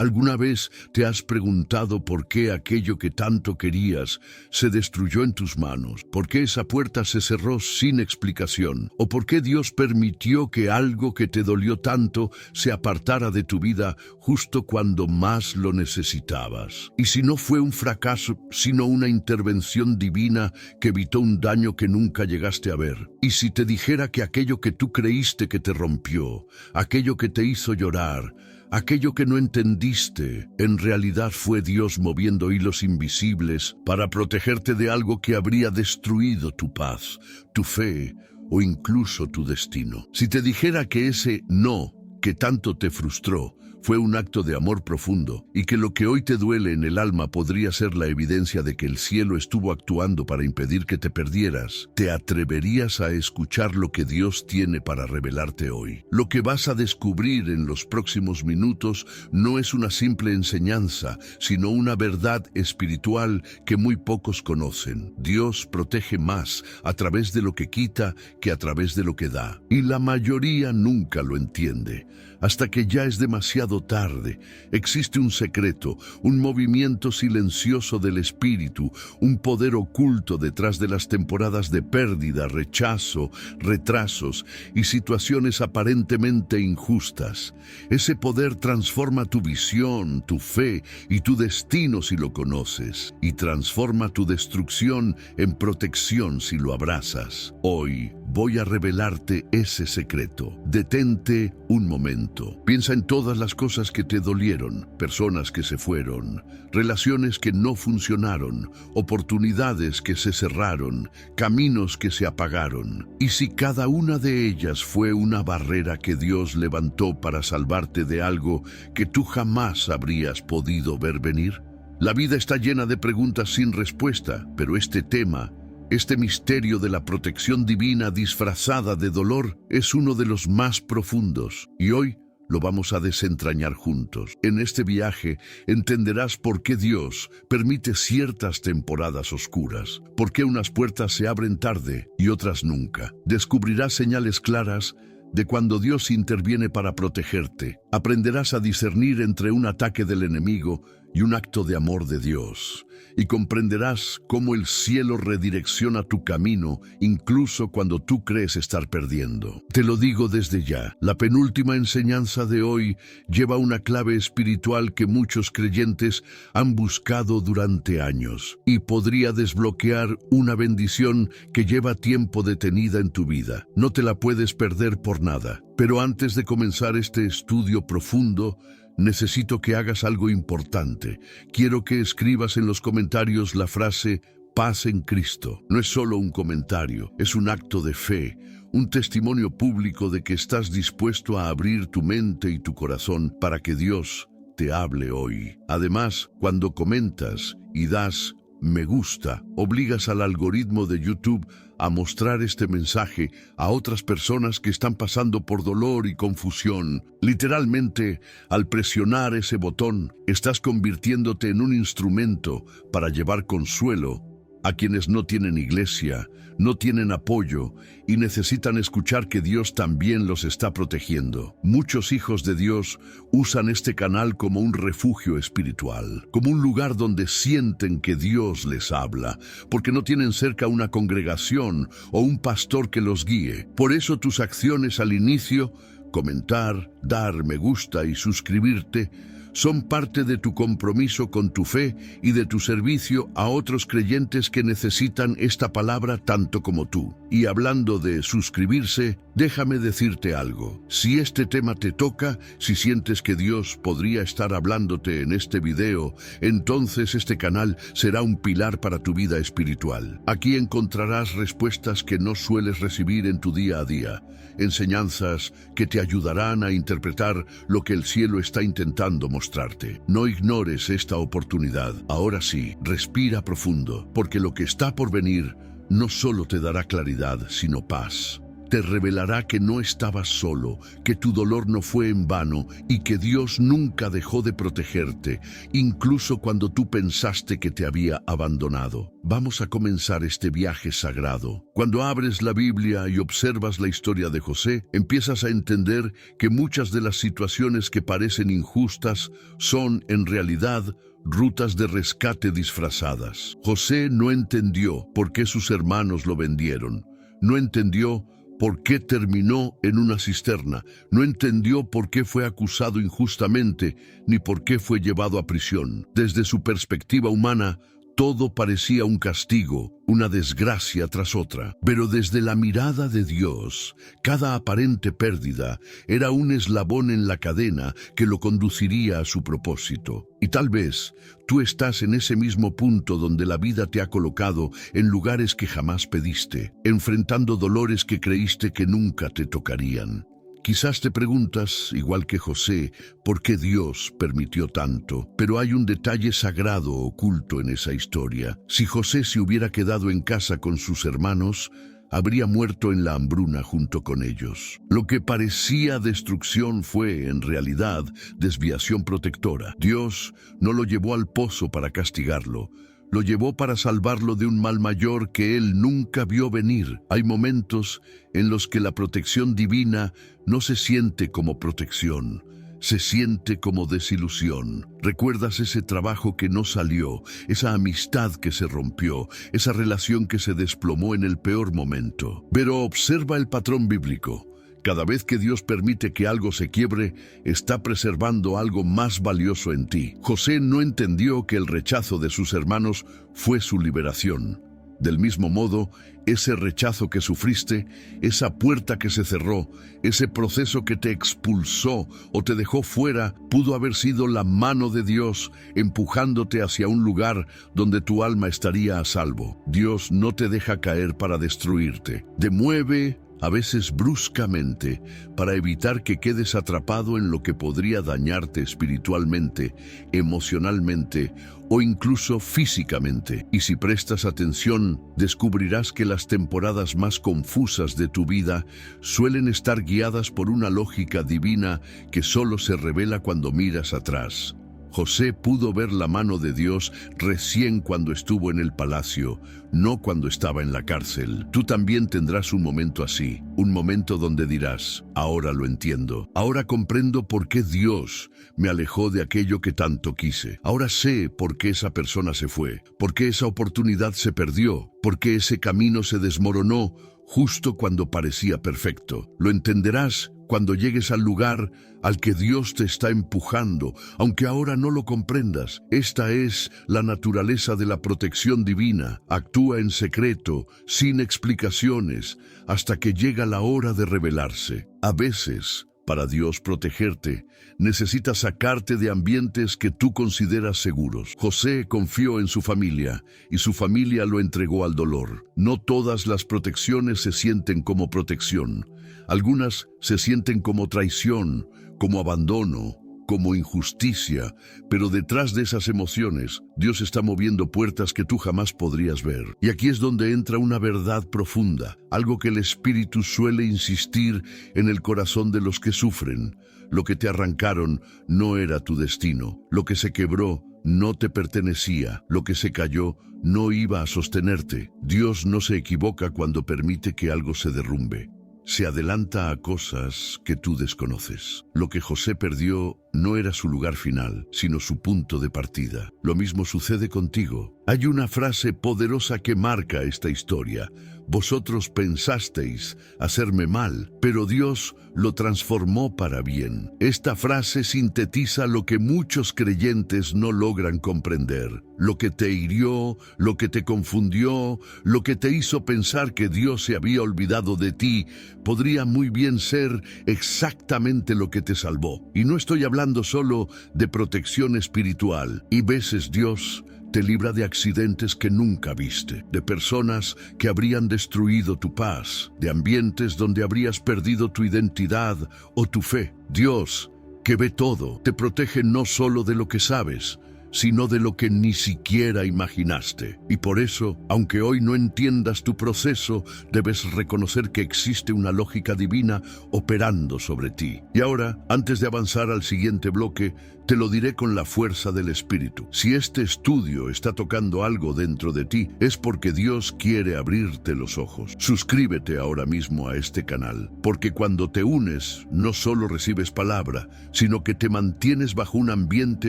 ¿Alguna vez te has preguntado por qué aquello que tanto querías se destruyó en tus manos? ¿Por qué esa puerta se cerró sin explicación? ¿O por qué Dios permitió que algo que te dolió tanto se apartara de tu vida justo cuando más lo necesitabas? Y si no fue un fracaso, sino una intervención divina que evitó un daño que nunca llegaste a ver. Y si te dijera que aquello que tú creíste que te rompió, aquello que te hizo llorar, aquello que no entendiste, en realidad fue Dios moviendo hilos invisibles para protegerte de algo que habría destruido tu paz, tu fe o incluso tu destino. Si te dijera que ese no que tanto te frustró fue un acto de amor profundo y que lo que hoy te duele en el alma podría ser la evidencia de que el cielo estuvo actuando para impedir que te perdieras, ¿te atreverías a escuchar lo que Dios tiene para revelarte hoy? Lo que vas a descubrir en los próximos minutos no es una simple enseñanza, sino una verdad espiritual que muy pocos conocen. Dios protege más a través de lo que quita que a través de lo que da. Y la mayoría nunca lo entiende. Hasta que ya es demasiado tarde. Existe un secreto, un movimiento silencioso del espíritu, un poder oculto detrás de las temporadas de pérdida, rechazo, retrasos y situaciones aparentemente injustas. Ese poder transforma tu visión, tu fe y tu destino si lo conoces, y transforma tu destrucción en protección si lo abrazas. Hoy voy a revelarte ese secreto. Detente un momento. Piensa en todas las cosas que te dolieron, personas que se fueron, relaciones que no funcionaron, oportunidades que se cerraron, caminos que se apagaron. Y si cada una de ellas fue una barrera que Dios levantó para salvarte de algo que tú jamás habrías podido ver venir. La vida está llena de preguntas sin respuesta, pero este tema, este misterio de la protección divina disfrazada de dolor, es uno de los más profundos, y hoy lo vamos a desentrañar juntos. En este viaje entenderás por qué Dios permite ciertas temporadas oscuras, por qué unas puertas se abren tarde y otras nunca. Descubrirás señales claras de cuando Dios interviene para protegerte. Aprenderás a discernir entre un ataque del enemigo y un acto de amor de Dios. Y comprenderás cómo el cielo redirecciona tu camino, incluso cuando tú crees estar perdiendo. Te lo digo desde ya, la penúltima enseñanza de hoy lleva una clave espiritual que muchos creyentes han buscado durante años y podría desbloquear una bendición que lleva tiempo detenida en tu vida. No te la puedes perder por nada. Pero antes de comenzar este estudio profundo, necesito que hagas algo importante. Quiero que escribas en los comentarios la frase paz en Cristo. No es solo un comentario, es un acto de fe, un testimonio público de que estás dispuesto a abrir tu mente y tu corazón para que Dios te hable hoy. Además, cuando comentas y das me gusta, obligas al algoritmo de YouTube a mostrar este mensaje a otras personas que están pasando por dolor y confusión. Literalmente, al presionar ese botón, estás convirtiéndote en un instrumento para llevar consuelo a quienes no tienen iglesia, no tienen apoyo y necesitan escuchar que Dios también los está protegiendo. Muchos hijos de Dios usan este canal como un refugio espiritual, como un lugar donde sienten que Dios les habla, porque no tienen cerca una congregación o un pastor que los guíe. Por eso tus acciones al inicio, comentar, dar me gusta y suscribirte, son parte de tu compromiso con tu fe y de tu servicio a otros creyentes que necesitan esta palabra tanto como tú. Y hablando de suscribirse, déjame decirte algo. Si este tema te toca, si sientes que Dios podría estar hablándote en este video, entonces este canal será un pilar para tu vida espiritual. Aquí encontrarás respuestas que no sueles recibir en tu día a día, enseñanzas que te ayudarán a interpretar lo que el cielo está intentando mostrarte. No ignores esta oportunidad. Ahora sí, respira profundo, porque lo que está por venir no solo te dará claridad, sino paz. te revelará que no estabas solo, que tu dolor no fue en vano y que Dios nunca dejó de protegerte, incluso cuando tú pensaste que te había abandonado. Vamos a comenzar este viaje sagrado. Cuando abres la Biblia y observas la historia de José, empiezas a entender que muchas de las situaciones que parecen injustas son, en realidad, rutas de rescate disfrazadas. José no entendió por qué sus hermanos lo vendieron. No entendió por qué terminó en una cisterna. No entendió por qué fue acusado injustamente, ni por qué fue llevado a prisión. Desde su perspectiva humana, todo parecía un castigo, una desgracia tras otra. Pero desde la mirada de Dios, cada aparente pérdida era un eslabón en la cadena que lo conduciría a su propósito. Y tal vez tú estás en ese mismo punto donde la vida te ha colocado en lugares que jamás pediste, enfrentando dolores que creíste que nunca te tocarían. Quizás te preguntas, igual que José, por qué Dios permitió tanto, pero hay un detalle sagrado oculto en esa historia. Si José se hubiera quedado en casa con sus hermanos, habría muerto en la hambruna junto con ellos. Lo que parecía destrucción fue, en realidad, desviación protectora. Dios no lo llevó al pozo para castigarlo, lo llevó para salvarlo de un mal mayor que él nunca vio venir. Hay momentos en los que la protección divina no se siente como protección, se siente como desilusión. ¿Recuerdas ese trabajo que no salió, esa amistad que se rompió, esa relación que se desplomó en el peor momento? Pero observa el patrón bíblico. Cada vez que Dios permite que algo se quiebre, está preservando algo más valioso en ti. José no entendió que el rechazo de sus hermanos fue su liberación. Del mismo modo, ese rechazo que sufriste, esa puerta que se cerró, ese proceso que te expulsó o te dejó fuera, pudo haber sido la mano de Dios empujándote hacia un lugar donde tu alma estaría a salvo. Dios no te deja caer para destruirte. Te mueve, a veces bruscamente, para evitar que quedes atrapado en lo que podría dañarte espiritualmente, emocionalmente o incluso físicamente. Y si prestas atención, descubrirás que las temporadas más confusas de tu vida suelen estar guiadas por una lógica divina que solo se revela cuando miras atrás. José pudo ver la mano de Dios recién cuando estuvo en el palacio, no cuando estaba en la cárcel. Tú también tendrás un momento así, un momento donde dirás, ahora lo entiendo, ahora comprendo por qué Dios me alejó de aquello que tanto quise. Ahora sé por qué esa persona se fue, por qué esa oportunidad se perdió, por qué ese camino se desmoronó justo cuando parecía perfecto. Lo entenderás cuando llegues al lugar al que Dios te está empujando, aunque ahora no lo comprendas. Esta es la naturaleza de la protección divina. Actúa en secreto, sin explicaciones, hasta que llega la hora de revelarse. A veces, para Dios protegerte, necesita sacarte de ambientes que tú consideras seguros. José confió en su familia y su familia lo entregó al dolor. No todas las protecciones se sienten como protección. Algunas se sienten como traición, como abandono, como injusticia, pero detrás de esas emociones, Dios está moviendo puertas que tú jamás podrías ver. Y aquí es donde entra una verdad profunda, algo que el Espíritu suele insistir en el corazón de los que sufren. Lo que te arrancaron no era tu destino. Lo que se quebró no te pertenecía. Lo que se cayó no iba a sostenerte. Dios no se equivoca cuando permite que algo se derrumbe. Se adelanta a cosas que tú desconoces. Lo que José perdió no era su lugar final, sino su punto de partida. Lo mismo sucede contigo. Hay una frase poderosa que marca esta historia. Vosotros pensasteis hacerme mal, pero Dios lo transformó para bien. Esta frase sintetiza lo que muchos creyentes no logran comprender. Lo que te hirió, lo que te confundió, lo que te hizo pensar que Dios se había olvidado de ti, podría muy bien ser exactamente lo que te salvó. Y no estoy hablando solo de protección espiritual. Y veces Dios te libra de accidentes que nunca viste, de personas que habrían destruido tu paz, de ambientes donde habrías perdido tu identidad o tu fe. Dios, que ve todo, te protege no solo de lo que sabes, sino de lo que ni siquiera imaginaste. Y por eso, aunque hoy no entiendas tu proceso, debes reconocer que existe una lógica divina operando sobre ti. Y ahora, antes de avanzar al siguiente bloque, te lo diré con la fuerza del Espíritu. Si este estudio está tocando algo dentro de ti, es porque Dios quiere abrirte los ojos. Suscríbete ahora mismo a este canal, porque cuando te unes, no solo recibes palabra, sino que te mantienes bajo un ambiente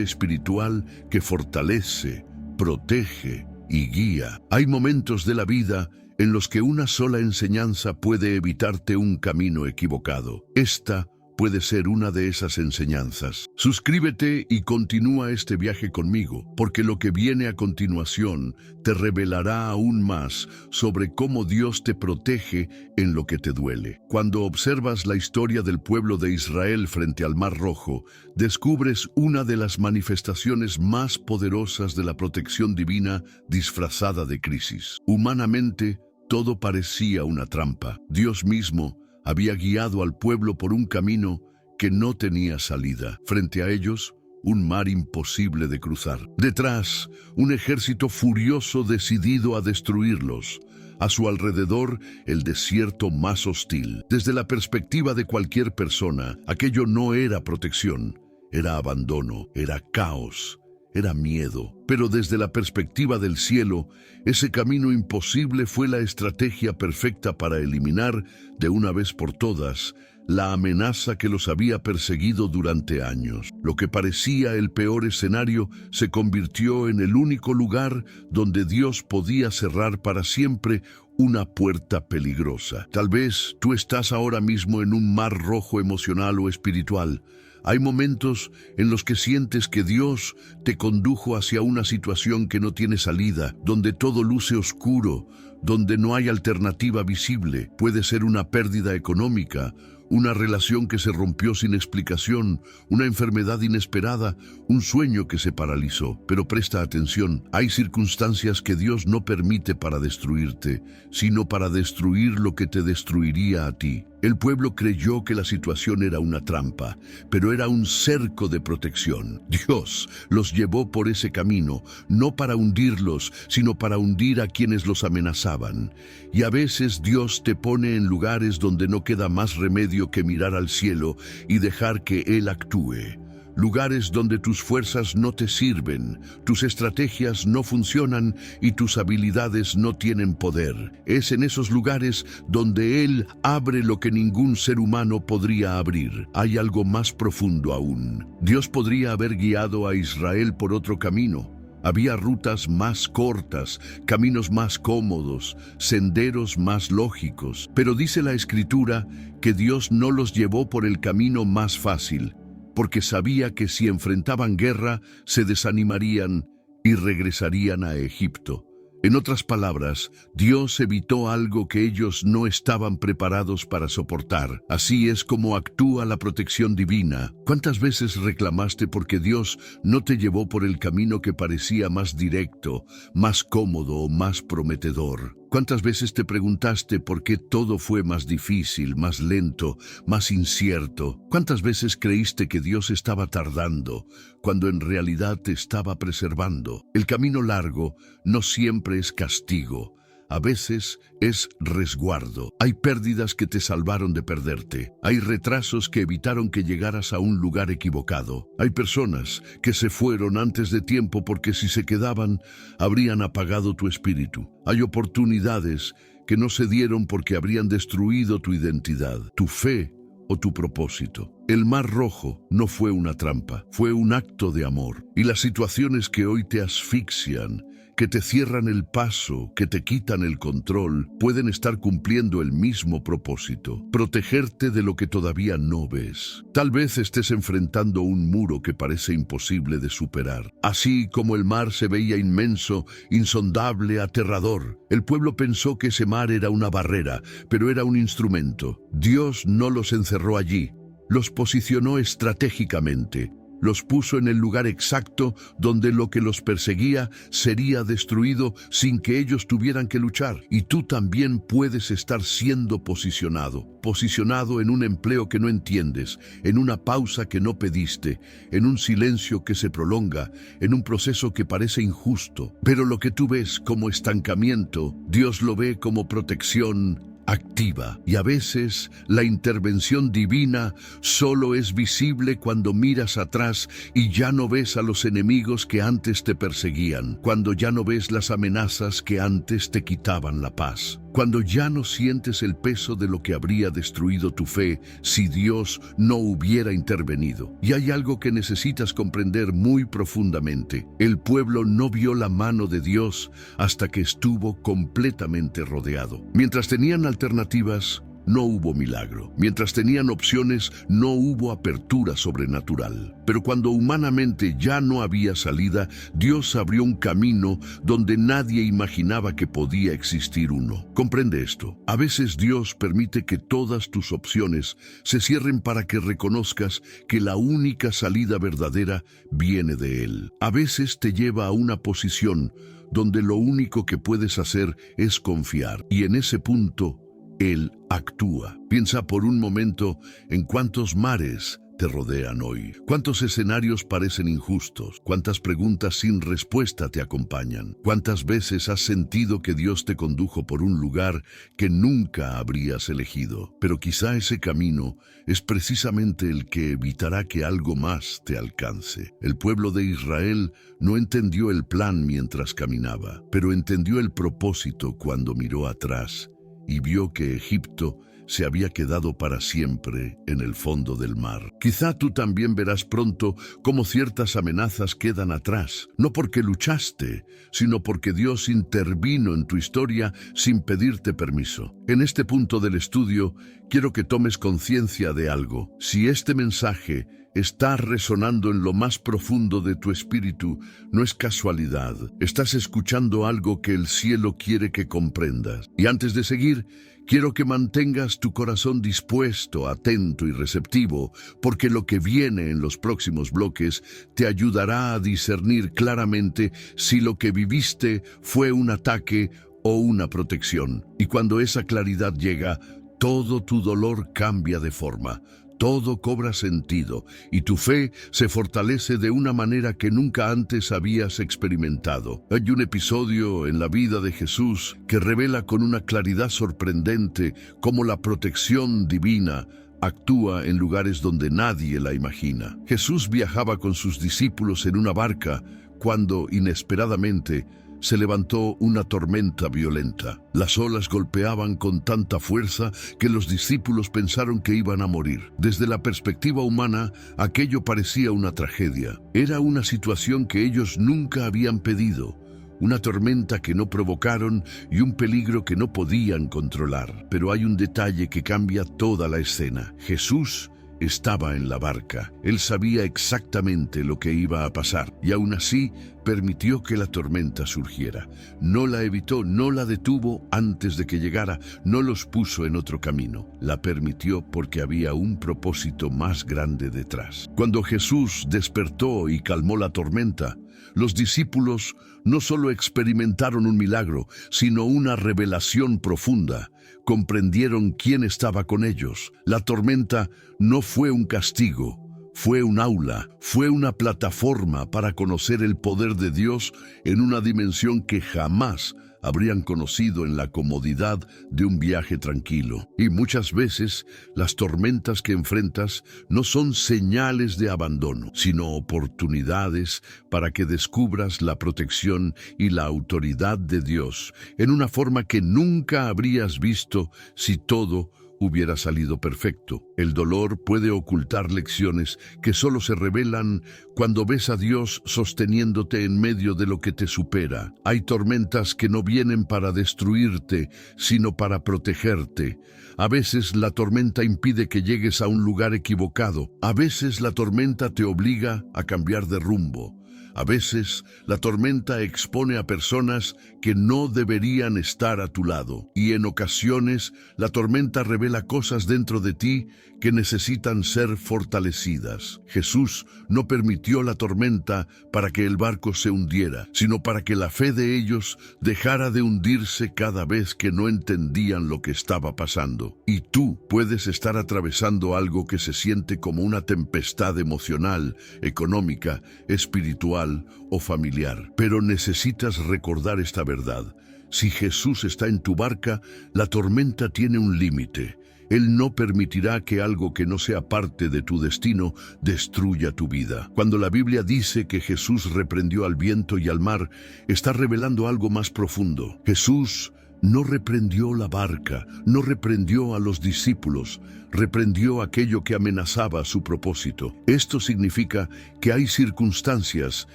espiritual que fortalece, protege y guía. Hay momentos de la vida en los que una sola enseñanza puede evitarte un camino equivocado. Esta puede ser una de esas enseñanzas. Suscríbete y continúa este viaje conmigo, porque lo que viene a continuación te revelará aún más sobre cómo Dios te protege en lo que te duele. Cuando observas la historia del pueblo de Israel frente al Mar Rojo, descubres una de las manifestaciones más poderosas de la protección divina disfrazada de crisis. Humanamente, todo parecía una trampa. Dios mismo había guiado al pueblo por un camino que no tenía salida. Frente a ellos, un mar imposible de cruzar. Detrás, un ejército furioso decidido a destruirlos. A su alrededor, el desierto más hostil. Desde la perspectiva de cualquier persona, aquello no era protección, era abandono, era caos, era miedo. Pero desde la perspectiva del cielo, ese camino imposible fue la estrategia perfecta para eliminar, de una vez por todas, la amenaza que los había perseguido durante años. Lo que parecía el peor escenario se convirtió en el único lugar donde Dios podía cerrar para siempre una puerta peligrosa. Tal vez tú estás ahora mismo en un mar rojo emocional o espiritual. Hay momentos en los que sientes que Dios te condujo hacia una situación que no tiene salida, donde todo luce oscuro, donde no hay alternativa visible. Puede ser una pérdida económica, una relación que se rompió sin explicación, una enfermedad inesperada, un sueño que se paralizó. Pero presta atención, hay circunstancias que Dios no permite para destruirte, sino para destruir lo que te destruiría a ti. El pueblo creyó que la situación era una trampa, pero era un cerco de protección. Dios los llevó por ese camino, no para hundirlos, sino para hundir a quienes los amenazaban. Y a veces Dios te pone en lugares donde no queda más remedio que mirar al cielo y dejar que Él actúe. Lugares donde tus fuerzas no te sirven, tus estrategias no funcionan y tus habilidades no tienen poder. Es en esos lugares donde Él abre lo que ningún ser humano podría abrir. Hay algo más profundo aún. Dios podría haber guiado a Israel por otro camino. Había rutas más cortas, caminos más cómodos, senderos más lógicos. Pero dice la Escritura que Dios no los llevó por el camino más fácil, porque sabía que si enfrentaban guerra, se desanimarían y regresarían a Egipto. En otras palabras, Dios evitó algo que ellos no estaban preparados para soportar. Así es como actúa la protección divina. ¿Cuántas veces reclamaste porque Dios no te llevó por el camino que parecía más directo, más cómodo o más prometedor? ¿Cuántas veces te preguntaste por qué todo fue más difícil, más lento, más incierto? ¿Cuántas veces creíste que Dios estaba tardando, cuando en realidad te estaba preservando? El camino largo no siempre es castigo. A veces es resguardo. Hay pérdidas que te salvaron de perderte. Hay retrasos que evitaron que llegaras a un lugar equivocado. Hay personas que se fueron antes de tiempo porque si se quedaban, habrían apagado tu espíritu. Hay oportunidades que no se dieron porque habrían destruido tu identidad, tu fe o tu propósito. El Mar Rojo no fue una trampa, fue un acto de amor. Y las situaciones que hoy te asfixian, que te cierran el paso, que te quitan el control, pueden estar cumpliendo el mismo propósito: protegerte de lo que todavía no ves. Tal vez estés enfrentando un muro que parece imposible de superar. Así como el mar se veía inmenso, insondable, aterrador, el pueblo pensó que ese mar era una barrera, pero era un instrumento. Dios no los encerró allí, los posicionó estratégicamente. Los puso en el lugar exacto donde lo que los perseguía sería destruido sin que ellos tuvieran que luchar. Y tú también puedes estar siendo posicionado en un empleo que no entiendes, en una pausa que no pediste, en un silencio que se prolonga, en un proceso que parece injusto. Pero lo que tú ves como estancamiento, Dios lo ve como protección activa. Y a veces la intervención divina solo es visible cuando miras atrás y ya no ves a los enemigos que antes te perseguían, cuando ya no ves las amenazas que antes te quitaban la paz, cuando ya no sientes el peso de lo que habría destruido tu fe si Dios no hubiera intervenido. Y hay algo que necesitas comprender muy profundamente. El pueblo no vio la mano de Dios hasta que estuvo completamente rodeado. Mientras tenían alternativas, no hubo milagro. Mientras tenían opciones, no hubo apertura sobrenatural. Pero cuando humanamente ya no había salida, Dios abrió un camino donde nadie imaginaba que podía existir uno. Comprende esto. A veces Dios permite que todas tus opciones se cierren para que reconozcas que la única salida verdadera viene de Él. A veces te lleva a una posición donde lo único que puedes hacer es confiar. Y en ese punto, Él actúa. Piensa por un momento en cuántos mares te rodean hoy, cuántos escenarios parecen injustos, cuántas preguntas sin respuesta te acompañan, cuántas veces has sentido que Dios te condujo por un lugar que nunca habrías elegido. Pero quizá ese camino es precisamente el que evitará que algo más te alcance. El pueblo de Israel no entendió el plan mientras caminaba, pero entendió el propósito cuando miró atrás y vio que Egipto se había quedado para siempre en el fondo del mar. Quizá tú también verás pronto cómo ciertas amenazas quedan atrás, no porque luchaste, sino porque Dios intervino en tu historia sin pedirte permiso. En este punto del estudio, quiero que tomes conciencia de algo. Si este mensaje está resonando en lo más profundo de tu espíritu, no es casualidad. Estás escuchando algo que el cielo quiere que comprendas. Y antes de seguir, quiero que mantengas tu corazón dispuesto, atento y receptivo, porque lo que viene en los próximos bloques te ayudará a discernir claramente si lo que viviste fue un ataque o una protección. Y cuando esa claridad llega, todo tu dolor cambia de forma. Todo cobra sentido y tu fe se fortalece de una manera que nunca antes habías experimentado. Hay un episodio en la vida de Jesús que revela con una claridad sorprendente cómo la protección divina actúa en lugares donde nadie la imagina. Jesús viajaba con sus discípulos en una barca cuando, inesperadamente, se levantó una tormenta violenta. Las olas golpeaban con tanta fuerza que los discípulos pensaron que iban a morir. Desde la perspectiva humana, aquello parecía una tragedia. Era una situación que ellos nunca habían pedido, una tormenta que no provocaron y un peligro que no podían controlar. Pero hay un detalle que cambia toda la escena. Jesús estaba en la barca. Él sabía exactamente lo que iba a pasar y aún así permitió que la tormenta surgiera. No la evitó, no la detuvo antes de que llegara, no los puso en otro camino. La permitió porque había un propósito más grande detrás. Cuando Jesús despertó y calmó la tormenta, los discípulos no solo experimentaron un milagro, sino una revelación profunda. Comprendieron quién estaba con ellos. La tormenta no fue un castigo, fue un aula, fue una plataforma para conocer el poder de Dios en una dimensión que jamás habrían conocido en la comodidad de un viaje tranquilo. Y muchas veces las tormentas que enfrentas no son señales de abandono, sino oportunidades para que descubras la protección y la autoridad de Dios en una forma que nunca habrías visto si todo hubiera salido perfecto. El dolor puede ocultar lecciones que solo se revelan cuando ves a Dios sosteniéndote en medio de lo que te supera. Hay tormentas que no vienen para destruirte, sino para protegerte. A veces la tormenta impide que llegues a un lugar equivocado. A veces la tormenta te obliga a cambiar de rumbo. A veces, la tormenta expone a personas que no deberían estar a tu lado, y en ocasiones, la tormenta revela cosas dentro de ti que necesitan ser fortalecidas. Jesús no permitió la tormenta para que el barco se hundiera, sino para que la fe de ellos dejara de hundirse cada vez que no entendían lo que estaba pasando. Y tú puedes estar atravesando algo que se siente como una tempestad emocional, económica, espiritual o familiar. Pero necesitas recordar esta verdad. Si Jesús está en tu barca, la tormenta tiene un límite. Él no permitirá que algo que no sea parte de tu destino destruya tu vida. Cuando la Biblia dice que Jesús reprendió al viento y al mar, está revelando algo más profundo. Jesús no reprendió la barca, no reprendió a los discípulos, reprendió aquello que amenazaba su propósito. Esto significa que hay circunstancias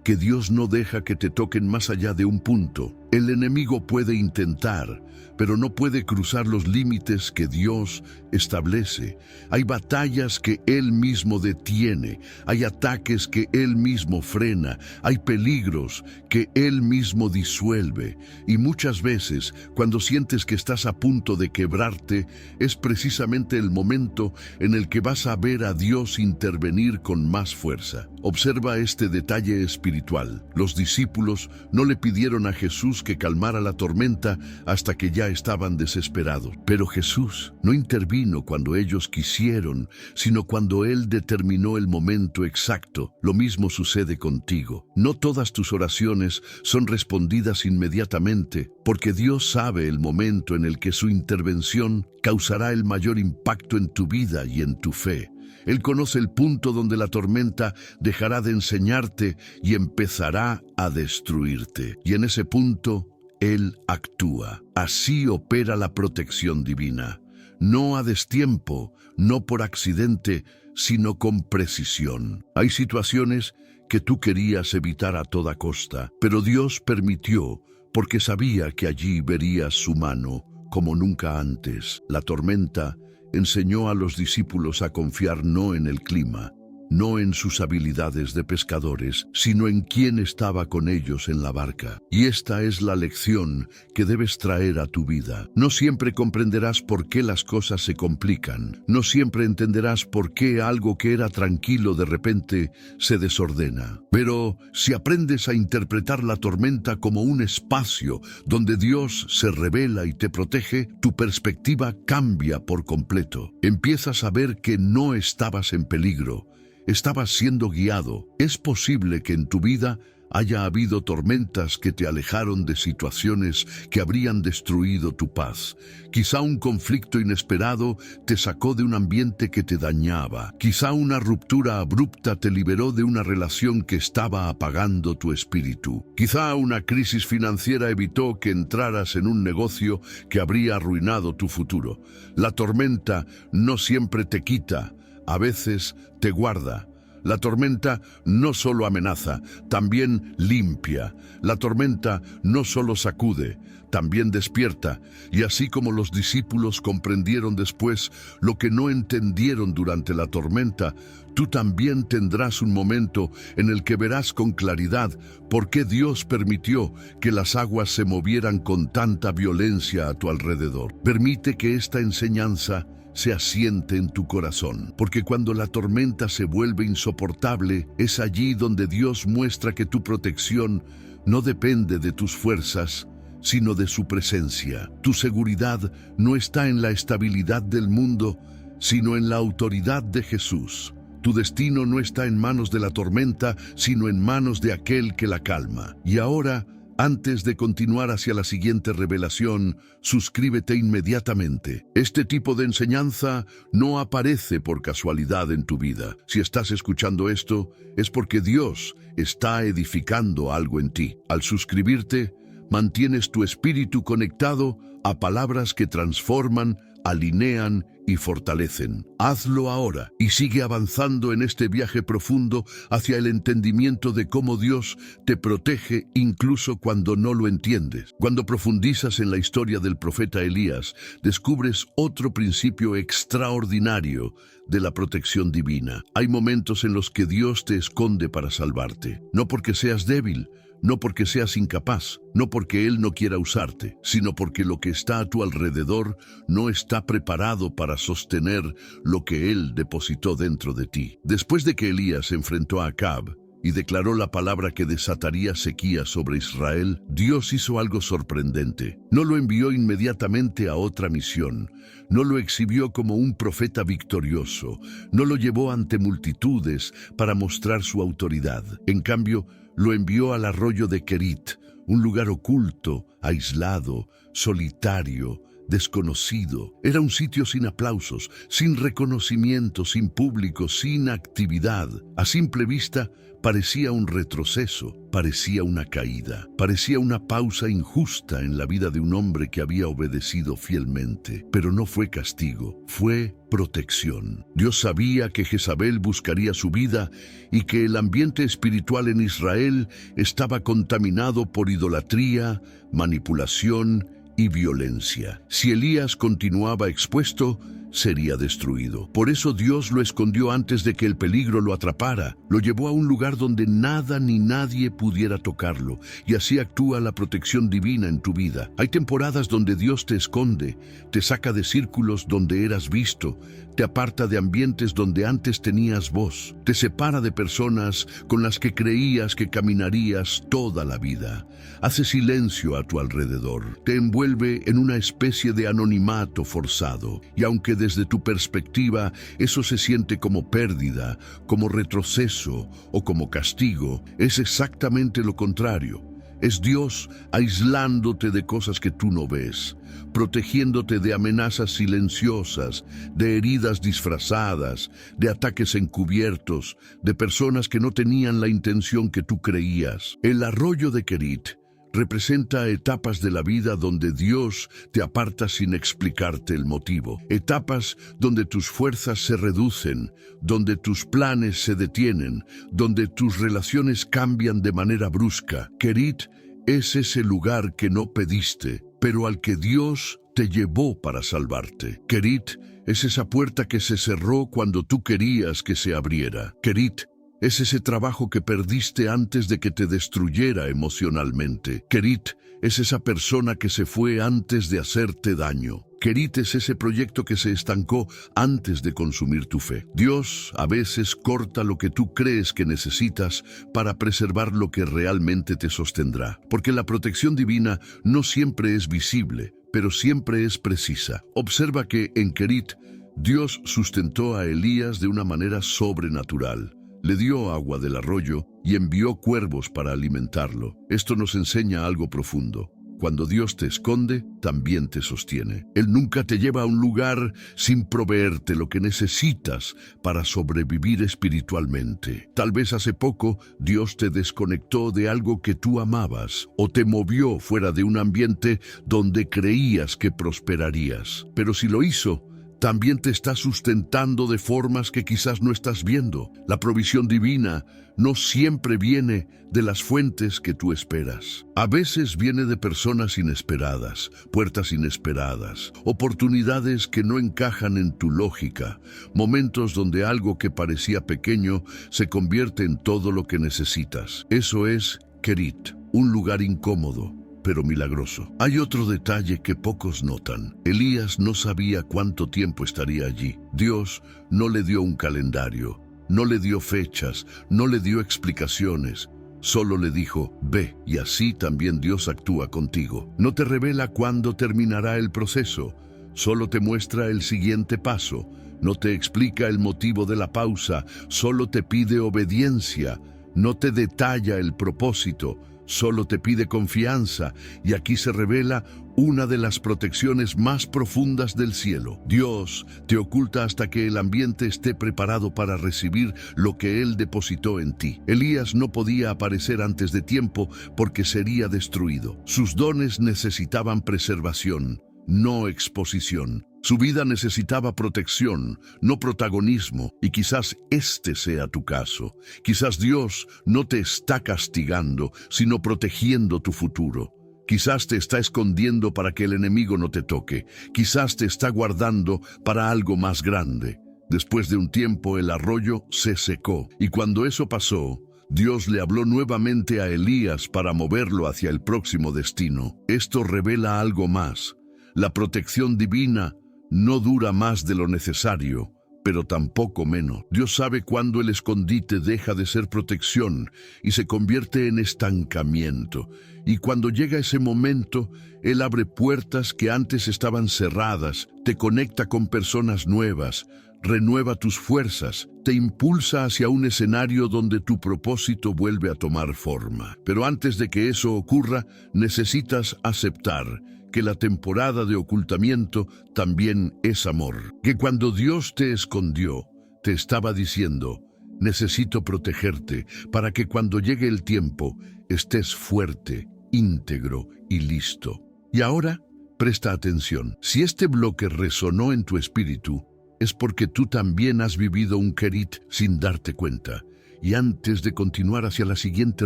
que Dios no deja que te toquen más allá de un punto. El enemigo puede intentar, pero no puede cruzar los límites que Dios establece. Hay batallas que Él mismo detiene, hay ataques que Él mismo frena, hay peligros que Él mismo disuelve. Y muchas veces, cuando sientes que estás a punto de quebrarte, es precisamente el momento en el que vas a ver a Dios intervenir con más fuerza. Observa este detalle espiritual. Los discípulos no le pidieron a Jesús que calmara la tormenta hasta que ya estaban desesperados. Pero Jesús no intervino cuando ellos quisieron, sino cuando Él determinó el momento exacto. Lo mismo sucede contigo. No todas tus oraciones son respondidas inmediatamente, porque Dios sabe el momento en el que su intervención causará el mayor impacto en tu vida y en tu fe. Él conoce el punto donde la tormenta dejará de enseñarte y empezará a destruirte. Y en ese punto, Él actúa. Así opera la protección divina. No a destiempo, no por accidente, sino con precisión. Hay situaciones que tú querías evitar a toda costa, pero Dios permitió porque sabía que allí verías su mano como nunca antes. La tormenta enseñó a los discípulos a confiar no en el clima, no en sus habilidades de pescadores, sino en quién estaba con ellos en la barca. Y esta es la lección que debes traer a tu vida. No siempre comprenderás por qué las cosas se complican. No siempre entenderás por qué algo que era tranquilo de repente se desordena. Pero si aprendes a interpretar la tormenta como un espacio donde Dios se revela y te protege, tu perspectiva cambia por completo. Empiezas a ver que no estabas en peligro. Estabas siendo guiado. Es posible que en tu vida haya habido tormentas que te alejaron de situaciones que habrían destruido tu paz. Quizá un conflicto inesperado te sacó de un ambiente que te dañaba. Quizá una ruptura abrupta te liberó de una relación que estaba apagando tu espíritu. Quizá una crisis financiera evitó que entraras en un negocio que habría arruinado tu futuro. La tormenta no siempre te quita, a veces te guarda. La tormenta no solo amenaza, también limpia. La tormenta no solo sacude, también despierta. Y así como los discípulos comprendieron después lo que no entendieron durante la tormenta, tú también tendrás un momento en el que verás con claridad por qué Dios permitió que las aguas se movieran con tanta violencia a tu alrededor. Permite que esta enseñanza se asiente en tu corazón, porque cuando la tormenta se vuelve insoportable, es allí donde Dios muestra que tu protección no depende de tus fuerzas, sino de su presencia. Tu seguridad no está en la estabilidad del mundo, sino en la autoridad de Jesús. Tu destino no está en manos de la tormenta, sino en manos de aquel que la calma. Y ahora, antes de continuar hacia la siguiente revelación, suscríbete inmediatamente. Este tipo de enseñanza no aparece por casualidad en tu vida. Si estás escuchando esto, es porque Dios está edificando algo en ti. Al suscribirte, mantienes tu espíritu conectado a palabras que transforman, alinean y fortalecen. Hazlo ahora y sigue avanzando en este viaje profundo hacia el entendimiento de cómo Dios te protege incluso cuando no lo entiendes. Cuando profundizas en la historia del profeta Elías, descubres otro principio extraordinario de la protección divina. Hay momentos en los que Dios te esconde para salvarte, no porque seas débil, no porque seas incapaz, no porque Él no quiera usarte, sino porque lo que está a tu alrededor no está preparado para sostener lo que Él depositó dentro de ti. Después de que Elías enfrentó a Acab y declaró la palabra que desataría sequía sobre Israel, Dios hizo algo sorprendente. No lo envió inmediatamente a otra misión, no lo exhibió como un profeta victorioso, no lo llevó ante multitudes para mostrar su autoridad. En cambio, lo envió al arroyo de Kerit, un lugar oculto, aislado, solitario, desconocido. Era un sitio sin aplausos, sin reconocimiento, sin público, sin actividad. A simple vista, parecía un retroceso, parecía una caída, parecía una pausa injusta en la vida de un hombre que había obedecido fielmente. Pero no fue castigo, fue protección. Dios sabía que Jezabel buscaría su vida y que el ambiente espiritual en Israel estaba contaminado por idolatría, manipulación y violencia. Si Elías continuaba expuesto, sería destruido. Por eso Dios lo escondió antes de que el peligro lo atrapara. Lo llevó a un lugar donde nada ni nadie pudiera tocarlo. Y así actúa la protección divina en tu vida. Hay temporadas donde Dios te esconde, te saca de círculos donde eras visto, te aparta de ambientes donde antes tenías voz, te separa de personas con las que creías que caminarías toda la vida. Hace silencio a tu alrededor, te envuelve en una especie de anonimato forzado. Y aunque desde tu perspectiva eso se siente como pérdida, como retroceso o como castigo, es exactamente lo contrario. Es Dios aislándote de cosas que tú no ves, protegiéndote de amenazas silenciosas, de heridas disfrazadas, de ataques encubiertos, de personas que no tenían la intención que tú creías. El arroyo de Kerit representa etapas de la vida donde Dios te aparta sin explicarte el motivo. Etapas donde tus fuerzas se reducen, donde tus planes se detienen, donde tus relaciones cambian de manera brusca. Kerit es ese lugar que no pediste, pero al que Dios te llevó para salvarte. Kerit es esa puerta que se cerró cuando tú querías que se abriera. Kerit es ese trabajo que perdiste antes de que te destruyera emocionalmente. Kerit es esa persona que se fue antes de hacerte daño. Kerit es ese proyecto que se estancó antes de consumir tu fe. Dios a veces corta lo que tú crees que necesitas para preservar lo que realmente te sostendrá. Porque la protección divina no siempre es visible, pero siempre es precisa. Observa que en Kerit, Dios sustentó a Elías de una manera sobrenatural. Le dio agua del arroyo y envió cuervos para alimentarlo. Esto nos enseña algo profundo. Cuando Dios te esconde, también te sostiene. Él nunca te lleva a un lugar sin proveerte lo que necesitas para sobrevivir espiritualmente. Tal vez hace poco Dios te desconectó de algo que tú amabas o te movió fuera de un ambiente donde creías que prosperarías. Pero si lo hizo, también te está sustentando de formas que quizás no estás viendo. La provisión divina no siempre viene de las fuentes que tú esperas. A veces viene de personas inesperadas, puertas inesperadas, oportunidades que no encajan en tu lógica, momentos donde algo que parecía pequeño se convierte en todo lo que necesitas. Eso es Kerit, un lugar incómodo, pero milagroso. Hay otro detalle que pocos notan. Elías no sabía cuánto tiempo estaría allí. Dios no le dio un calendario, no le dio fechas, no le dio explicaciones. Solo le dijo, ve, y así también Dios actúa contigo. No te revela cuándo terminará el proceso, solo te muestra el siguiente paso. No te explica el motivo de la pausa, solo te pide obediencia. No te detalla el propósito, solo te pide confianza, y aquí se revela una de las protecciones más profundas del cielo. Dios te oculta hasta que el ambiente esté preparado para recibir lo que Él depositó en ti. Elías no podía aparecer antes de tiempo porque sería destruido. Sus dones necesitaban preservación, no exposición. Su vida necesitaba protección, no protagonismo, y quizás este sea tu caso. Quizás Dios no te está castigando, sino protegiendo tu futuro. Quizás te está escondiendo para que el enemigo no te toque. Quizás te está guardando para algo más grande. Después de un tiempo el arroyo se secó, y cuando eso pasó, Dios le habló nuevamente a Elías para moverlo hacia el próximo destino. Esto revela algo más. La protección divina no dura más de lo necesario, pero tampoco menos. Dios sabe cuándo el escondite deja de ser protección y se convierte en estancamiento. Y cuando llega ese momento, Él abre puertas que antes estaban cerradas, te conecta con personas nuevas, renueva tus fuerzas, te impulsa hacia un escenario donde tu propósito vuelve a tomar forma. Pero antes de que eso ocurra, necesitas aceptar que la temporada de ocultamiento también es amor. Que cuando Dios te escondió, te estaba diciendo, necesito protegerte para que cuando llegue el tiempo estés fuerte, íntegro y listo. Y ahora, presta atención. Si este bloque resonó en tu espíritu, es porque tú también has vivido un Kerit sin darte cuenta. Y antes de continuar hacia la siguiente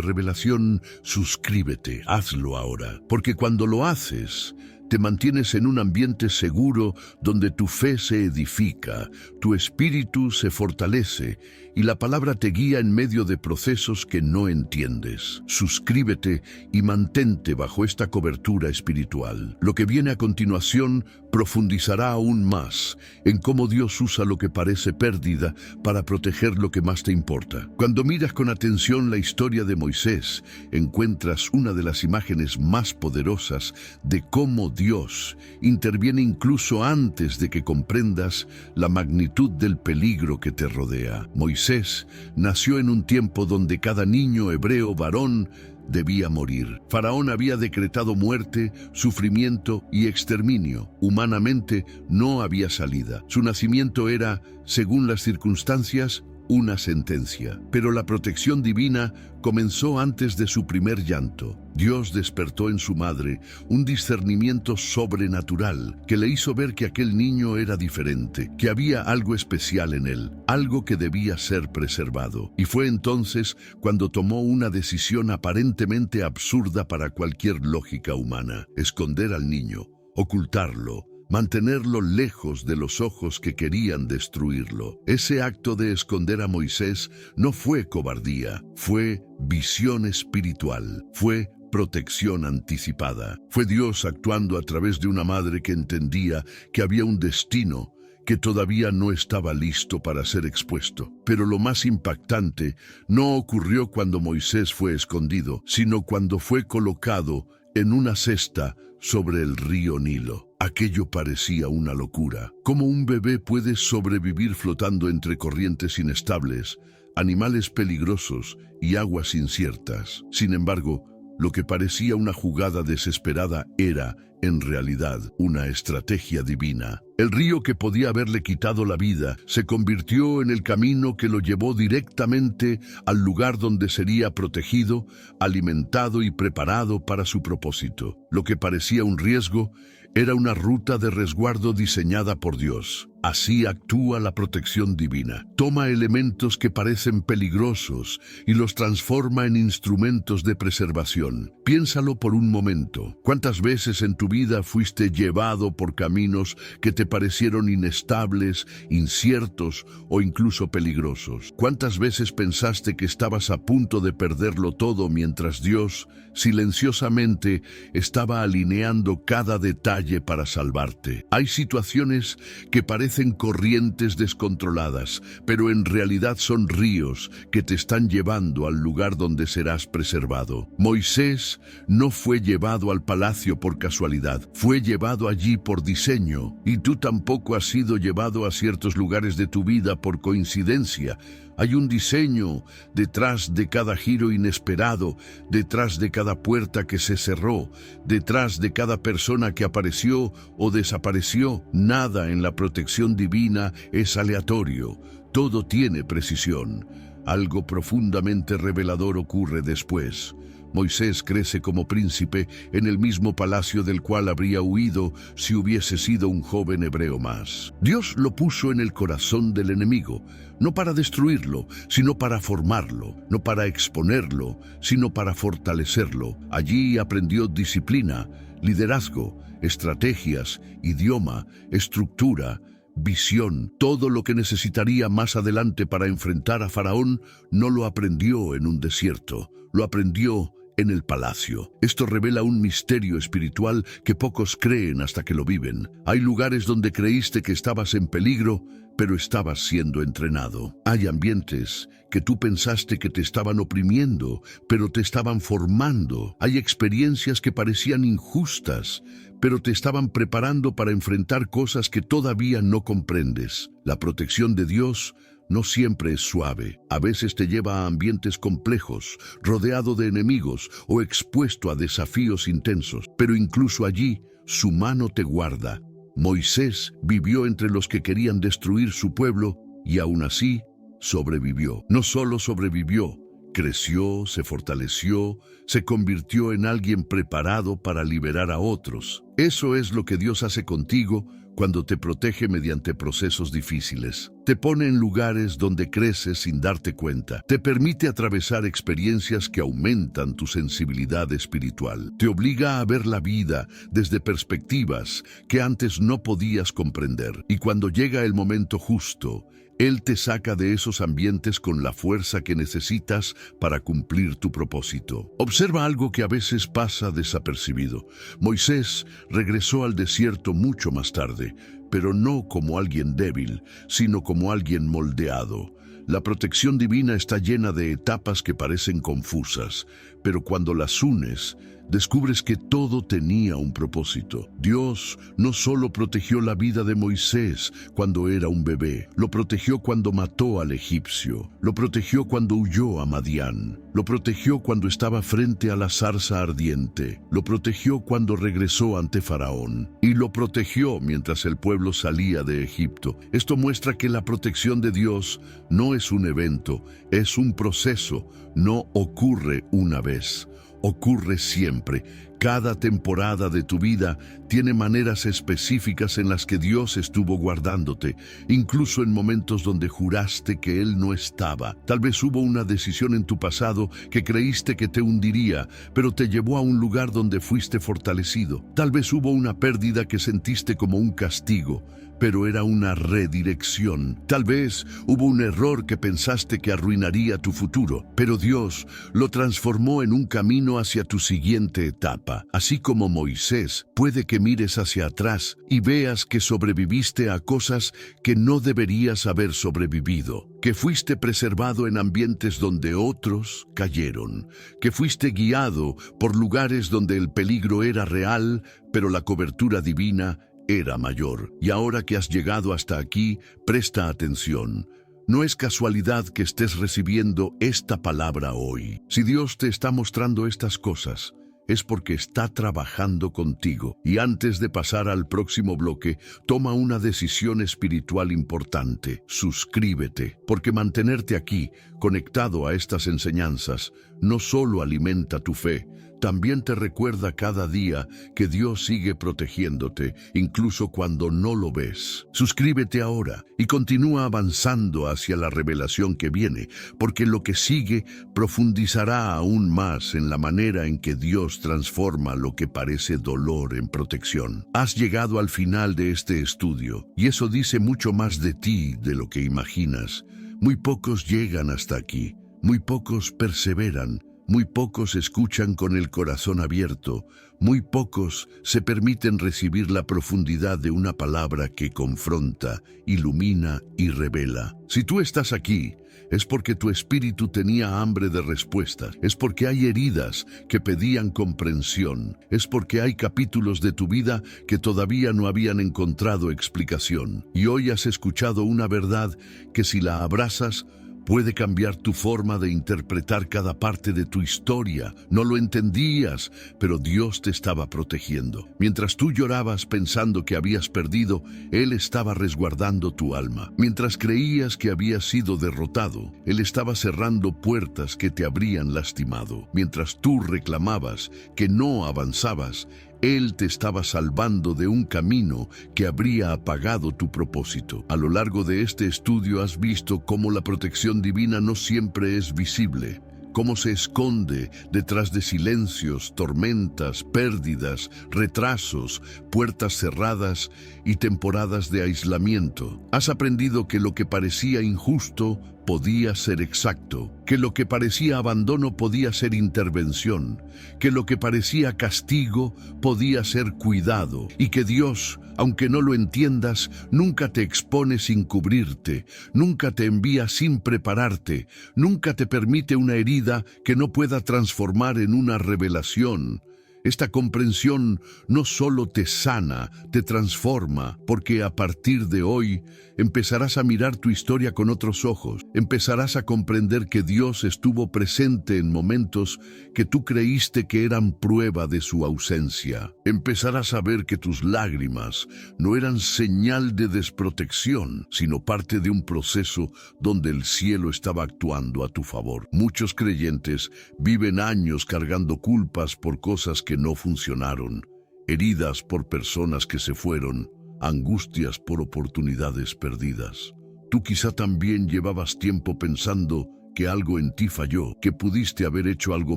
revelación, suscríbete, hazlo ahora. Porque cuando lo haces, te mantienes en un ambiente seguro donde tu fe se edifica, tu espíritu se fortalece y la palabra te guía en medio de procesos que no entiendes. Suscríbete y mantente bajo esta cobertura espiritual. Lo que viene a continuación profundizará aún más en cómo Dios usa lo que parece pérdida para proteger lo que más te importa. Cuando miras con atención la historia de Moisés, encuentras una de las imágenes más poderosas de cómo Dios interviene incluso antes de que comprendas la magnitud del peligro que te rodea. Moisés nació en un tiempo donde cada niño hebreo varón debía morir. Faraón había decretado muerte, sufrimiento y exterminio. Humanamente no había salida. Su nacimiento era, según las circunstancias, una sentencia. Pero la protección divina comenzó antes de su primer llanto. Dios despertó en su madre un discernimiento sobrenatural que le hizo ver que aquel niño era diferente, que había algo especial en él, algo que debía ser preservado. Y fue entonces cuando tomó una decisión aparentemente absurda para cualquier lógica humana: esconder al niño, ocultarlo, mantenerlo lejos de los ojos que querían destruirlo. Ese acto de esconder a Moisés no fue cobardía, fue visión espiritual, fue protección anticipada. Fue Dios actuando a través de una madre que entendía que había un destino que todavía no estaba listo para ser expuesto. Pero lo más impactante no ocurrió cuando Moisés fue escondido, sino cuando fue colocado en una cesta sobre el río Nilo. Aquello parecía una locura. ¿Cómo un bebé puede sobrevivir flotando entre corrientes inestables, animales peligrosos y aguas inciertas? Sin embargo, lo que parecía una jugada desesperada era, en realidad, una estrategia divina. El río que podía haberle quitado la vida se convirtió en el camino que lo llevó directamente al lugar donde sería protegido, alimentado y preparado para su propósito. Lo que parecía un riesgo era una ruta de resguardo diseñada por Dios. Así actúa la protección divina. Toma elementos que parecen peligrosos y los transforma en instrumentos de preservación. Piénsalo por un momento. ¿Cuántas veces en tu vida fuiste llevado por caminos que te parecieron inestables, inciertos o incluso peligrosos? ¿Cuántas veces pensaste que estabas a punto de perderlo todo mientras Dios, silenciosamente, estaba alineando cada detalle para salvarte? Hay situaciones que parecen corrientes descontroladas, pero en realidad son ríos que te están llevando al lugar donde serás preservado. Moisés no fue llevado al palacio por casualidad, fue llevado allí por diseño, y tú tampoco has sido llevado a ciertos lugares de tu vida por coincidencia. Hay un diseño detrás de cada giro inesperado, detrás de cada puerta que se cerró, detrás de cada persona que apareció o desapareció. Nada en la protección divina es aleatorio, todo tiene precisión. Algo profundamente revelador ocurre después. Moisés crece como príncipe en el mismo palacio del cual habría huido si hubiese sido un joven hebreo más. Dios lo puso en el corazón del enemigo, no para destruirlo, sino para formarlo, no para exponerlo, sino para fortalecerlo. Allí aprendió disciplina, liderazgo, estrategias, idioma, estructura, visión. Todo lo que necesitaría más adelante para enfrentar a Faraón no lo aprendió en un desierto, lo aprendió en el palacio. Esto revela un misterio espiritual que pocos creen hasta que lo viven. Hay lugares donde creíste que estabas en peligro, pero estabas siendo entrenado. Hay ambientes que tú pensaste que te estaban oprimiendo, pero te estaban formando. Hay experiencias que parecían injustas, pero te estaban preparando para enfrentar cosas que todavía no comprendes. La protección de Dios no siempre es suave. A veces te lleva a ambientes complejos, rodeado de enemigos o expuesto a desafíos intensos. Pero incluso allí, su mano te guarda. Moisés vivió entre los que querían destruir su pueblo y aún así sobrevivió. No solo sobrevivió, creció, se fortaleció, se convirtió en alguien preparado para liberar a otros. Eso es lo que Dios hace contigo cuando te protege mediante procesos difíciles. Te pone en lugares donde creces sin darte cuenta. Te permite atravesar experiencias que aumentan tu sensibilidad espiritual. Te obliga a ver la vida desde perspectivas que antes no podías comprender. Y cuando llega el momento justo, Él te saca de esos ambientes con la fuerza que necesitas para cumplir tu propósito. Observa algo que a veces pasa desapercibido. Moisés regresó al desierto mucho más tarde, pero no como alguien débil, sino como alguien moldeado. La protección divina está llena de etapas que parecen confusas, pero cuando las unes, descubres que todo tenía un propósito. Dios no solo protegió la vida de Moisés cuando era un bebé, lo protegió cuando mató al egipcio, lo protegió cuando huyó a Madián, lo protegió cuando estaba frente a la zarza ardiente, lo protegió cuando regresó ante Faraón, y lo protegió mientras el pueblo salía de Egipto. Esto muestra que la protección de Dios no es un evento, es un proceso, no ocurre una vez. Ocurre siempre. Cada temporada de tu vida tiene maneras específicas en las que Dios estuvo guardándote, incluso en momentos donde juraste que Él no estaba. Tal vez hubo una decisión en tu pasado que creíste que te hundiría, pero te llevó a un lugar donde fuiste fortalecido. Tal vez hubo una pérdida que sentiste como un castigo, pero era una redirección. Tal vez hubo un error que pensaste que arruinaría tu futuro, pero Dios lo transformó en un camino hacia tu siguiente etapa. Así como Moisés, puede que mires hacia atrás y veas que sobreviviste a cosas que no deberías haber sobrevivido, que fuiste preservado en ambientes donde otros cayeron, que fuiste guiado por lugares donde el peligro era real, pero la cobertura divina era mayor. Y ahora que has llegado hasta aquí, presta atención. No es casualidad que estés recibiendo esta palabra hoy. Si Dios te está mostrando estas cosas, es porque está trabajando contigo. Y antes de pasar al próximo bloque, toma una decisión espiritual importante. Suscríbete, porque mantenerte aquí, conectado a estas enseñanzas, no solo alimenta tu fe, también te recuerda cada día que Dios sigue protegiéndote, incluso cuando no lo ves. Suscríbete ahora y continúa avanzando hacia la revelación que viene, porque lo que sigue profundizará aún más en la manera en que Dios transforma lo que parece dolor en protección. Has llegado al final de este estudio, y eso dice mucho más de ti de lo que imaginas. Muy pocos llegan hasta aquí, muy pocos perseveran, muy pocos escuchan con el corazón abierto, muy pocos se permiten recibir la profundidad de una palabra que confronta, ilumina y revela. Si tú estás aquí, es porque tu espíritu tenía hambre de respuestas, es porque hay heridas que pedían comprensión, es porque hay capítulos de tu vida que todavía no habían encontrado explicación. Y hoy has escuchado una verdad que si la abrazas, Puede cambiar tu forma de interpretar cada parte de tu historia. No lo entendías, pero Dios te estaba protegiendo. Mientras tú llorabas pensando que habías perdido, Él estaba resguardando tu alma. Mientras creías que habías sido derrotado, Él estaba cerrando puertas que te habrían lastimado. Mientras tú reclamabas que no avanzabas, Él te estaba salvando de un camino que habría apagado tu propósito. A lo largo de este estudio has visto cómo la protección divina no siempre es visible, cómo se esconde detrás de silencios, tormentas, pérdidas, retrasos, puertas cerradas y temporadas de aislamiento. Has aprendido que lo que parecía injusto podía ser exacto, que lo que parecía abandono podía ser intervención, que lo que parecía castigo podía ser cuidado, y que Dios, aunque no lo entiendas, nunca te expone sin cubrirte, nunca te envía sin prepararte, nunca te permite una herida que no pueda transformar en una revelación. Esta comprensión no solo te sana, te transforma, porque a partir de hoy empezarás a mirar tu historia con otros ojos. Empezarás a comprender que Dios estuvo presente en momentos que tú creíste que eran prueba de su ausencia. Empezarás a ver que tus lágrimas no eran señal de desprotección, sino parte de un proceso donde el cielo estaba actuando a tu favor. Muchos creyentes viven años cargando culpas por cosas que no funcionaron, heridas por personas que se fueron, angustias por oportunidades perdidas. Tú quizá también llevabas tiempo pensando que algo en ti falló, que pudiste haber hecho algo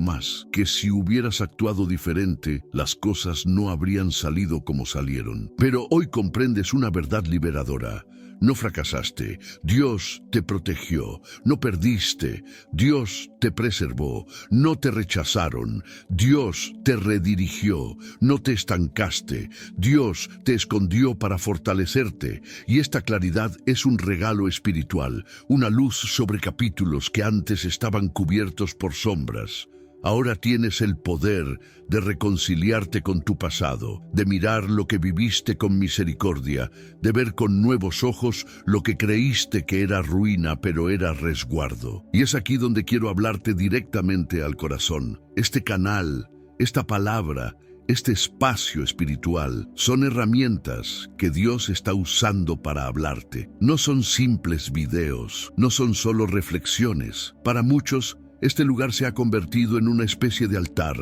más, que si hubieras actuado diferente, las cosas no habrían salido como salieron. Pero hoy comprendes una verdad liberadora. No fracasaste, Dios te protegió, no perdiste, Dios te preservó, no te rechazaron, Dios te redirigió, no te estancaste, Dios te escondió para fortalecerte, y esta claridad es un regalo espiritual, una luz sobre capítulos que antes estaban cubiertos por sombras. Ahora tienes el poder de reconciliarte con tu pasado, de mirar lo que viviste con misericordia, de ver con nuevos ojos lo que creíste que era ruina, pero era resguardo. Y es aquí donde quiero hablarte directamente al corazón. Este canal, esta palabra, este espacio espiritual son herramientas que Dios está usando para hablarte. No son simples videos, no son solo reflexiones. Para muchos, este lugar se ha convertido en una especie de altar,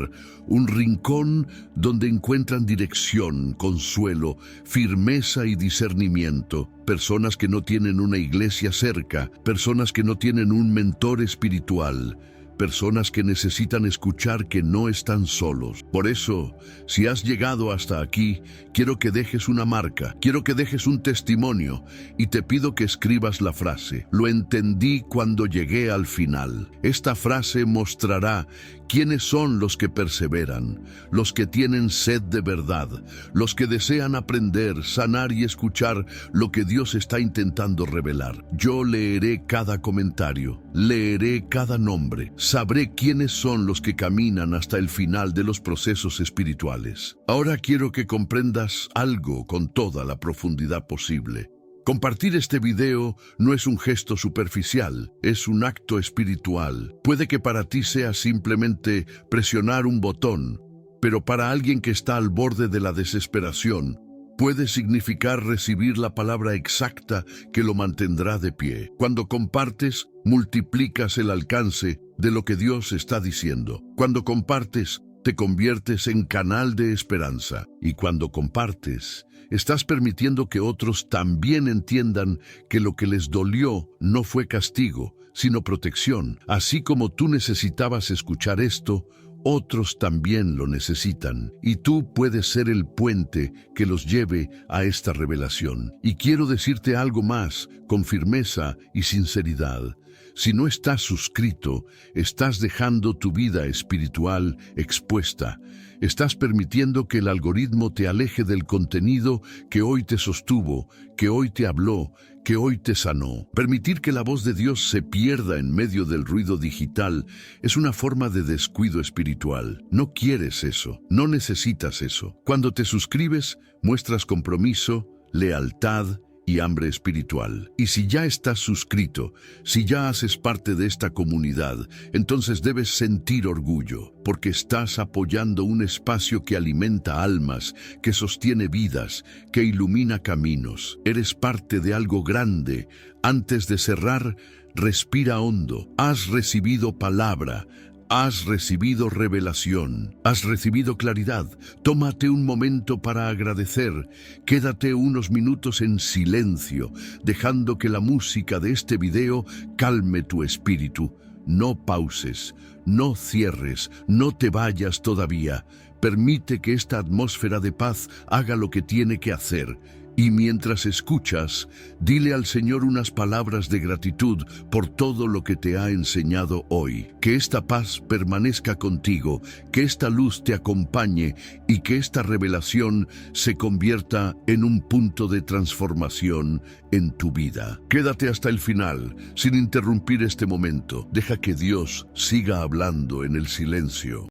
un rincón donde encuentran dirección, consuelo, firmeza y discernimiento. Personas que no tienen una iglesia cerca, personas que no tienen un mentor espiritual, personas que necesitan escuchar que no están solos. Por eso, si has llegado hasta aquí, quiero que dejes una marca, quiero que dejes un testimonio, y te pido que escribas la frase: lo entendí cuando llegué al final. Esta frase mostrará quiénes son los que perseveran, los que tienen sed de verdad, los que desean aprender, sanar y escuchar lo que Dios está intentando revelar. Yo leeré cada comentario, leeré cada nombre, sabré quiénes son los que caminan hasta el final de los procesos espirituales. Ahora quiero que comprendas algo con toda la profundidad posible. Compartir este video no es un gesto superficial, es un acto espiritual. Puede que para ti sea simplemente presionar un botón, pero para alguien que está al borde de la desesperación, puede significar recibir la palabra exacta que lo mantendrá de pie. Cuando compartes, multiplicas el alcance de lo que Dios está diciendo. Cuando compartes, te conviertes en canal de esperanza. Y cuando compartes, estás permitiendo que otros también entiendan que lo que les dolió no fue castigo, sino protección. Así como tú necesitabas escuchar esto, otros también lo necesitan, y tú puedes ser el puente que los lleve a esta revelación. Y quiero decirte algo más, con firmeza y sinceridad. Si no estás suscrito, estás dejando tu vida espiritual expuesta. Estás permitiendo que el algoritmo te aleje del contenido que hoy te sostuvo, que hoy te habló, que hoy te sanó. Permitir que la voz de Dios se pierda en medio del ruido digital es una forma de descuido espiritual. No quieres eso, no necesitas eso. Cuando te suscribes, muestras compromiso, lealtad y hambre espiritual. Y si ya estás suscrito, si ya haces parte de esta comunidad, entonces debes sentir orgullo, porque estás apoyando un espacio que alimenta almas, que sostiene vidas, que ilumina caminos. Eres parte de algo grande. Antes de cerrar, respira hondo. Has recibido palabra. Has recibido revelación, has recibido claridad. Tómate un momento para agradecer. Quédate unos minutos en silencio, dejando que la música de este video calme tu espíritu. No pauses, no cierres, no te vayas todavía. Permite que esta atmósfera de paz haga lo que tiene que hacer. Y mientras escuchas, dile al Señor unas palabras de gratitud por todo lo que te ha enseñado hoy. Que esta paz permanezca contigo, que esta luz te acompañe y que esta revelación se convierta en un punto de transformación en tu vida. Quédate hasta el final, sin interrumpir este momento. Deja que Dios siga hablando en el silencio.